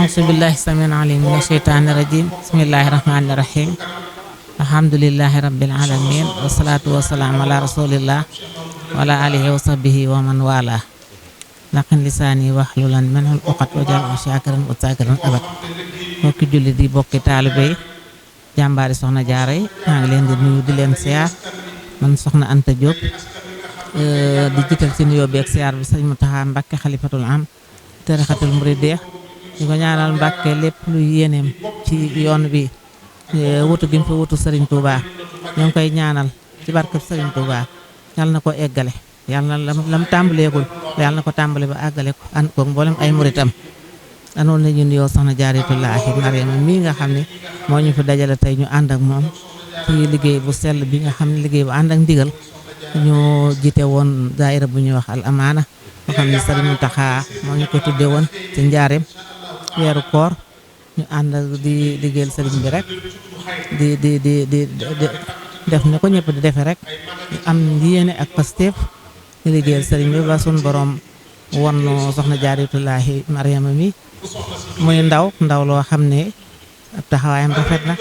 أعوذ بالله السميع العليم من الشيطان الرجيم بسم الله الرحمن الرحيم الحمد لله رب العالمين والصلاة والسلام على رسول الله وعلى آله وصحبه ومن والاه laqin lisaani waxlulan minhul uqat wajal shaakiran wa zaakiran abad mbokki jullit yi bokki taalibe yi jàmbaari soxna Jaara yi maa ngi leen di nuyu di leen siyaar man soxna Anta Diop di jiital ci nuyoo beeg siyaar bi sëñ Muntaxa Mbàkke xalifatul am tarixatul muridiyya di ko ñaanal Mbàkke lépp lu yéeneem ci yoon bi wutu gi mu fi wutu Sëriñ Tuubaa ñoo ngi koy ñaanal ci barkeb Sëriñ Tuubaa yàlla na ko eggale yàlla na lam tàmbaleegul yàlla na ko tàmbale ba àggale ko ànd koog mboolem ay muritam anoon nañu nuyoo soxna Jaaratullaahi Mariama mii nga xam ne moo ñu fi dajale tey ñu ànd ak moom ci liggéey bu sell bi nga xam ne liggéey bu ànd ak ndigal ñu jiite woon daayira bu ñuy wax al amaana boo xam ne Sëriñ Muntaxa moo ñu ko tudde woon ci njaareem weeru koor ñu ànd di liggéeyal sëriñ bi rek di def ne ko ñëpp di defe rek am yéene ak pasteef di liggéeyal sëriñ bi ba sun borom won soxna Jaaratullaahi Mariama mi muy ndaw loo xam ne ab taxawaayam rafet na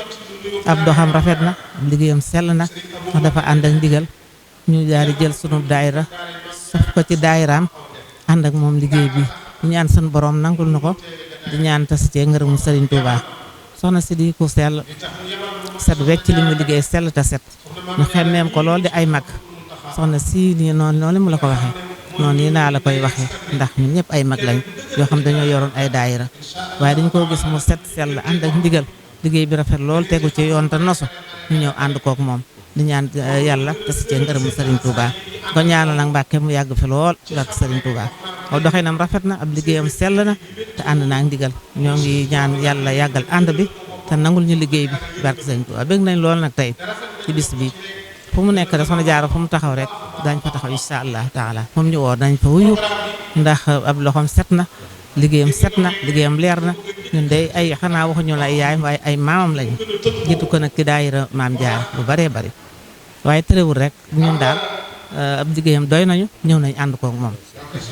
ab doxam rafet na ab liggéeyam sell na ndax dafa ànd ak ndigal ñu daal di jël sunu daayira sof ko ci daayiraam ànd ak moom liggéey bi di ñaan sun borom nangul na ko di ñaan tas cee ngërëmu Sëriñ Tuubaa soxna si di ku sell set wecc li mu liggéey sell te set ñu xemmeem ko lool di ay mag soxna si nii noonu mu la ko waxee noonu nii naa la koy waxee ndax ñun ñëpp ay mag lañ yoo xam dañoo yoroon ay daayira waaye dañ koo gis mu set sell ànd ak ndigal liggéey bi rafet lool tegu ci yoon te nosu ñu ñëw ànd kook moom di ñaan yàlla tas cee ngërëmu Sëriñ Tuubaa ko ñaanal nag Mbàkke mu yàgg fi lool ak Sëriñ Tuubaa aw doxinam rafet na ab liggéeyam sell na te ànd naa ak ndigal ñoo ngi ñaan yàlla yàggal ànd bi te nangul ñu liggéey bi barke Sëriñ Tuubaa bëgg nañ lool nag tey ci bis bi fu mu nekk rek soxna Jaara fu mu taxaw rek dañ fa taxaw insha allah taala fu mu ñu woo dañ fa wuyu ndax ab loxoom set na liggéeyam set na liggéeyam leer na ñun day ay xanaa waxuñu la ay yaayam waaye ay maamam lañu jiitu ko nag ci daayira maam Jaara bu baree bari waaye tërëwul rek ñun daal ab liggéeyam doy nañu ñëw nañ ànd koog moom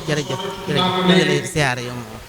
jërëjëf ñu ngi lay siyaare yow moom